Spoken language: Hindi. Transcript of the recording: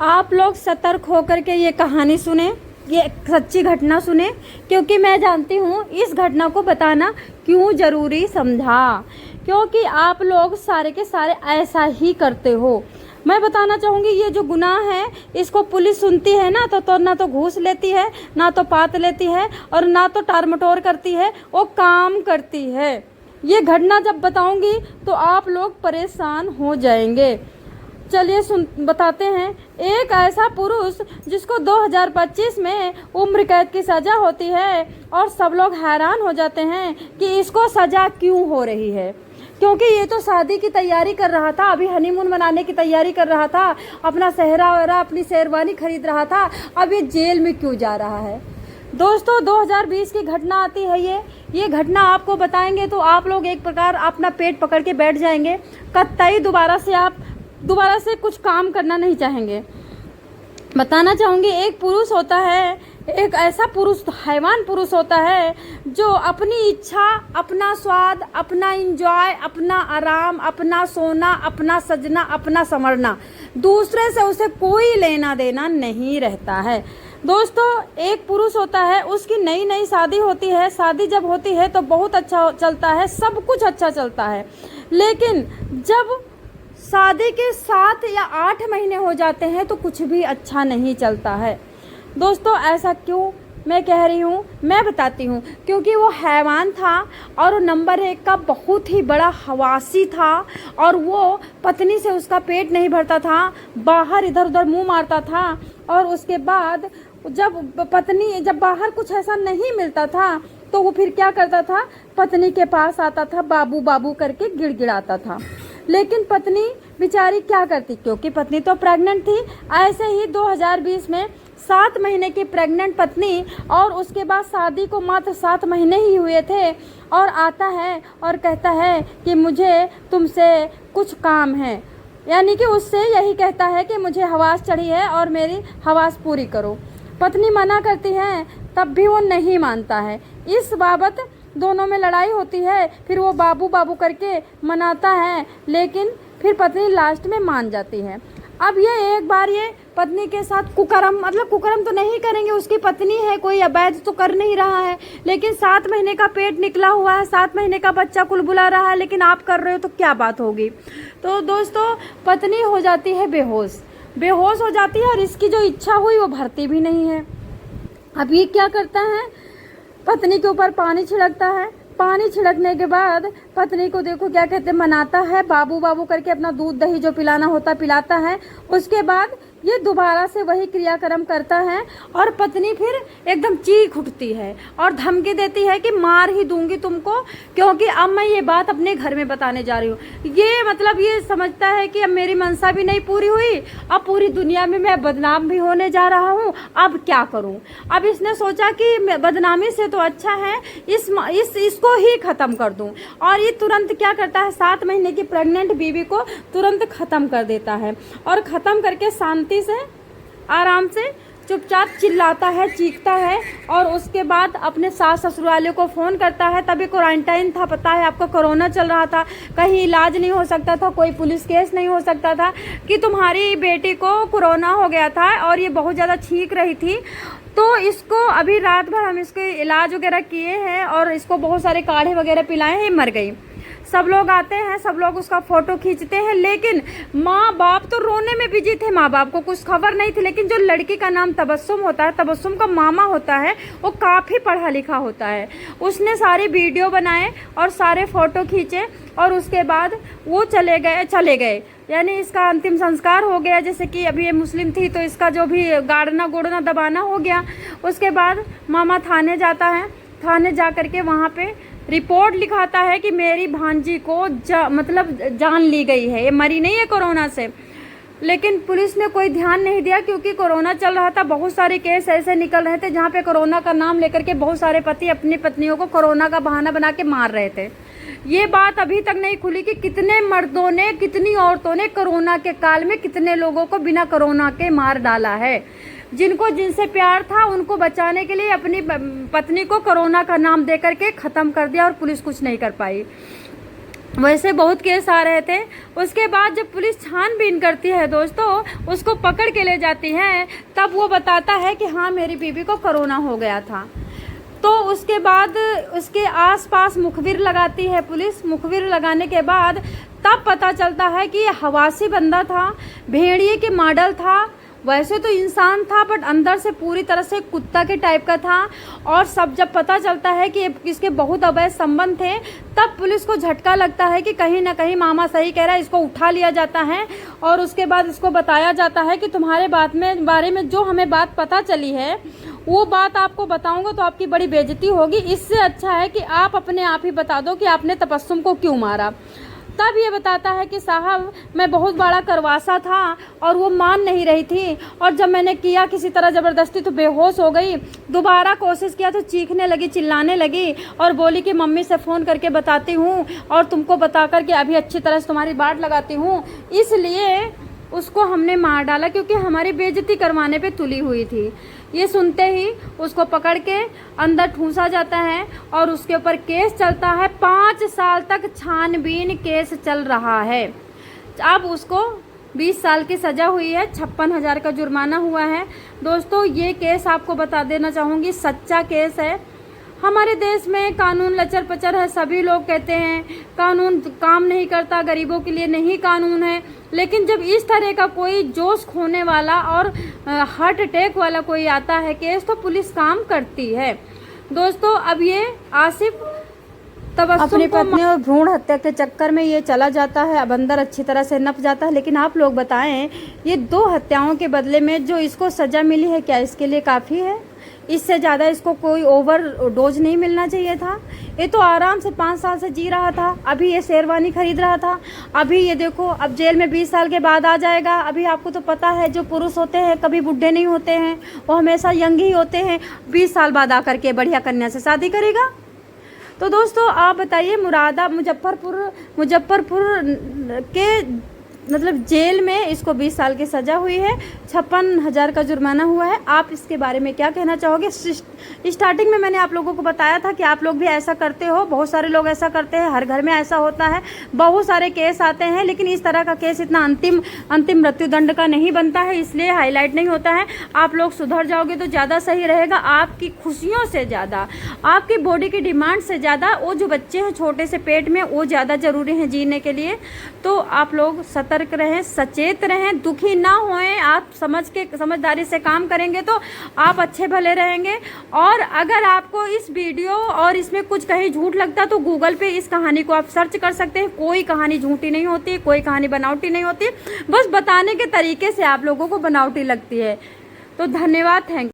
आप लोग सतर्क होकर के ये कहानी सुने, ये सच्ची घटना सुने, क्योंकि मैं जानती हूँ इस घटना को बताना क्यों ज़रूरी समझा, क्योंकि आप लोग सारे के सारे ऐसा ही करते हो। मैं बताना चाहूँगी ये जो गुनाह है इसको पुलिस सुनती है ना तो घूस लेती है, ना तो पात लेती है और ना तो टारमटोर करती है, वो काम करती है। ये घटना जब बताऊँगी तो आप लोग परेशान हो जाएंगे। चलिए बताते हैं। एक ऐसा पुरुष जिसको 2025 में उम्र कैद की सज़ा होती है और सब लोग हैरान हो जाते हैं कि इसको सज़ा क्यों हो रही है, क्योंकि ये तो शादी की तैयारी कर रहा था, अभी हनीमून मनाने की तैयारी कर रहा था, अपना सेहरा वहरा अपनी शेरवानी खरीद रहा था, अब ये जेल में क्यों जा रहा है। दोस्तों 2020 की घटना आती है। ये घटना आपको बताएंगे तो आप लोग एक प्रकार अपना पेट पकड़ के बैठ जाएंगे, कतई दोबारा से कुछ काम करना नहीं चाहेंगे। बताना चाहूँगी एक पुरुष होता है, एक ऐसा पुरुष, हैवान पुरुष होता है जो अपनी इच्छा, अपना स्वाद, अपना इंजॉय, अपना आराम, अपना सोना, अपना सजना, अपना संवरना, दूसरे से उसे कोई लेना देना नहीं रहता है। दोस्तों एक पुरुष होता है, उसकी नई नई शादी होती है, शादी जब होती है तो बहुत अच्छा चलता है, सब कुछ अच्छा चलता है, लेकिन जब शादी के 7 या 8 महीने हो जाते हैं तो कुछ भी अच्छा नहीं चलता है। दोस्तों ऐसा क्यों मैं कह रही हूँ, मैं बताती हूँ। क्योंकि वो हैवान था और नंबर 1 का बहुत ही बड़ा हवासी था और वो पत्नी से उसका पेट नहीं भरता था, बाहर इधर उधर मुंह मारता था और उसके बाद जब बाहर कुछ ऐसा नहीं मिलता था तो वो फिर क्या करता था, पत्नी के पास आता था, बाबू बाबू करके गिड़गिड़ाता था। लेकिन पत्नी बेचारी क्या करती, क्योंकि पत्नी तो प्रेग्नेंट थी। ऐसे ही 2020 में 7 महीने की प्रेग्नेंट पत्नी, और उसके बाद शादी को मात्र 7 महीने ही हुए थे, और आता है और कहता है कि मुझे तुमसे कुछ काम है, यानी कि उससे यही कहता है कि मुझे हवास चढ़ी है और मेरी हवास पूरी करो। पत्नी मना करती है, तब भी वो नहीं मानता है। इस बाबत दोनों में लड़ाई होती है, फिर वो बाबू बाबू करके मनाता है, लेकिन फिर पत्नी लास्ट में मान जाती है। अब ये एक बार ये पत्नी के साथ कुकर्म, मतलब कुकर्म तो नहीं करेंगे, उसकी पत्नी है, कोई अवैध तो कर नहीं रहा है, लेकिन 7 महीने का पेट निकला हुआ है, 7 महीने का बच्चा कुलबुला रहा है, लेकिन आप कर रहे हो तो क्या बात होगी। तो दोस्तों पत्नी हो जाती है बेहोश हो जाती है और इसकी जो इच्छा हुई वो भरती भी नहीं है। अब ये क्या करता है, पत्नी के ऊपर पानी छिड़कता है। पानी छिड़कने के बाद पत्नी को देखो क्या कहते हैं, मनाता है, बाबू बाबू करके अपना दूध दही जो पिलाना होता पिलाता है। उसके बाद ये दोबारा से वही क्रियाक्रम करता है और पत्नी फिर एकदम चीख उठती है और धमकी देती है कि मार ही दूंगी तुमको, क्योंकि अब मैं ये बात अपने घर में बताने जा रही हूँ। ये मतलब ये समझता है कि अब मेरी मनसा भी नहीं पूरी हुई, अब पूरी दुनिया में मैं बदनाम भी होने जा रहा हूँ, अब क्या करूँ। अब इसने सोचा कि बदनामी से तो अच्छा है इसको ही खत्म कर दूं, और ये तुरंत क्या करता है, 7 महीने की प्रेग्नेंट बीवी को तुरंत खत्म कर देता है और खत्म करके शांति से आराम से चुपचाप चिल्लाता है, चीखता है, और उसके बाद अपने सास ससुरालियों को फ़ोन करता है। तभी क्वारंटाइन था, पता है आपको, कोरोना चल रहा था, कहीं इलाज नहीं हो सकता था, कोई पुलिस केस नहीं हो सकता था कि तुम्हारी बेटी को कोरोना हो गया था और ये बहुत ज़्यादा छींक रही थी, तो इसको अभी रात भर हम इसके इलाज वगैरह किए हैं और इसको बहुत सारे काढ़े वगैरह पिलाए हैं, मर गई। सब लोग आते हैं, सब लोग उसका फ़ोटो खींचते हैं, लेकिन माँ बाप तो रोने में बिजी थे, माँ बाप को कुछ खबर नहीं थी। लेकिन जो लड़की का नाम तबस्सुम होता है, तबस्सुम का मामा होता है, वो काफ़ी पढ़ा लिखा होता है। उसने सारी वीडियो बनाए और सारे फ़ोटो खींचे और उसके बाद वो चले गए, यानी इसका अंतिम संस्कार हो गया। जैसे कि अभी ये मुस्लिम थी तो इसका जो भी गाड़ना गोड़ना दबाना हो गया। उसके बाद मामा थाने जाता है, थाने जा करके वहाँ पे रिपोर्ट लिखाता है कि मेरी भांजी को मतलब जान ली गई है, ये मरी नहीं है कोरोना से। लेकिन पुलिस ने कोई ध्यान नहीं दिया, क्योंकि कोरोना चल रहा था, बहुत सारे केस ऐसे निकल रहे थे जहाँ पे कोरोना का नाम लेकर के बहुत सारे पति अपनी पत्नियों को कोरोना का बहाना बना के मार रहे थे। ये बात अभी तक नहीं खुली कि कितने मर्दों ने, कितनी औरतों ने कोरोना के काल में कितने लोगों को बिना कोरोना के मार डाला है। जिनसे प्यार था उनको बचाने के लिए अपनी पत्नी को कोरोना का नाम देकर के ख़त्म कर दिया और पुलिस कुछ नहीं कर पाई। वैसे बहुत केस आ रहे थे। उसके बाद जब पुलिस छानबीन करती है दोस्तों, उसको पकड़ के ले जाती है, तब वो बताता है कि हाँ मेरी बीवी को कोरोना हो गया था। तो उसके बाद उसके आसपास मुखबिर लगाती है पुलिस। मुखबिर लगाने के बाद तब पता चलता है कि ये हवासी बंदा था, भेड़िए के मॉडल था। वैसे तो इंसान था बट अंदर से पूरी तरह से कुत्ता के टाइप का था। और सब जब पता चलता है कि इसके बहुत अवैध संबंध थे, तब पुलिस को झटका लगता है कि कहीं ना कहीं मामा सही कह रहा है। इसको उठा लिया जाता है और उसके बाद इसको बताया जाता है कि तुम्हारे बारे में जो हमें बात पता चली है वो बात आपको बताऊंगा तो आपकी बड़ी बेइज्जती होगी। इससे अच्छा है कि आप अपने आप ही बता दो कि आपने तबस्सुम को क्यों मारा। तब ये बताता है कि साहब मैं बहुत बड़ा करवासा था और वो मान नहीं रही थी, और जब मैंने किया किसी तरह ज़बरदस्ती तो बेहोश हो गई। दोबारा कोशिश किया तो चीखने लगी, चिल्लाने लगी और बोली कि मम्मी से फ़ोन करके बताती हूँ और तुमको बता कर के अभी अच्छी तरह से तुम्हारी बाट लगाती हूँ। इसलिए उसको हमने मार डाला क्योंकि हमारी बेइज्जती करवाने पे तुली हुई थी। ये सुनते ही उसको पकड़ के अंदर ठूंसा जाता है और उसके ऊपर केस चलता है। 5 साल तक छानबीन केस चल रहा है। अब उसको 20 साल की सज़ा हुई है, 56,000 का जुर्माना हुआ है। दोस्तों ये केस आपको बता देना चाहूँगी सच्चा केस है। हमारे देश में कानून लचर पचर है। सभी लोग कहते हैं कानून काम नहीं करता, गरीबों के लिए नहीं कानून है। लेकिन जब इस तरह का कोई जोश खोने वाला और हार्ट अटैक वाला कोई आता है केस, तो पुलिस काम करती है। दोस्तों अब ये आसिफ अपनी पत्नी और भ्रूण हत्या के चक्कर में ये चला जाता है। अब अंदर अच्छी तरह से नप जाता है। लेकिन आप लोग बताएं, ये 2 हत्याओं के बदले में जो इसको सज़ा मिली है, क्या इसके लिए काफ़ी है? इससे ज़्यादा इसको कोई ओवर डोज नहीं मिलना चाहिए था। ये तो आराम से 5 साल से जी रहा था। अभी ये शेरवानी खरीद रहा था। अभी ये देखो अब जेल में 20 साल के बाद आ जाएगा। अभी आपको तो पता है जो पुरुष होते हैं कभी बुढ़े नहीं होते हैं, वो हमेशा यंग ही होते हैं। 20 साल बाद आकर के बढ़िया कन्या से शादी करेगा। तो दोस्तों आप बताइए, मुजफ्फरपुर के मतलब जेल में इसको 20 साल की सज़ा हुई है, 56,000 का जुर्माना हुआ है। आप इसके बारे में क्या कहना चाहोगे? स्टार्टिंग में मैंने आप लोगों को बताया था कि आप लोग भी ऐसा करते हो, बहुत सारे लोग ऐसा करते हैं, हर घर में ऐसा होता है, बहुत सारे केस आते हैं। लेकिन इस तरह का केस इतना अंतिम मृत्युदंड का नहीं बनता है, इसलिए हाईलाइट नहीं होता है। आप लोग सुधर जाओगे तो ज़्यादा सही रहेगा। आपकी खुशियों से ज़्यादा, आपकी बॉडी की डिमांड से ज़्यादा वो जो बच्चे हैं छोटे से पेट में, वो ज़्यादा ज़रूरी हैं जीने के लिए। तो आप लोग सतर्क रहें, सचेत रहें, दुखी ना होएं। आप समझदारी से काम करेंगे तो आप अच्छे भले रहेंगे। और अगर आपको इस वीडियो और इसमें कुछ कहीं झूठ लगता तो गूगल पे इस कहानी को आप सर्च कर सकते हैं। कोई कहानी झूठी नहीं होती, कोई कहानी बनावटी नहीं होती, बस बताने के तरीके से आप लोगों को बनावटी लगती है। तो धन्यवाद, थैंक यू।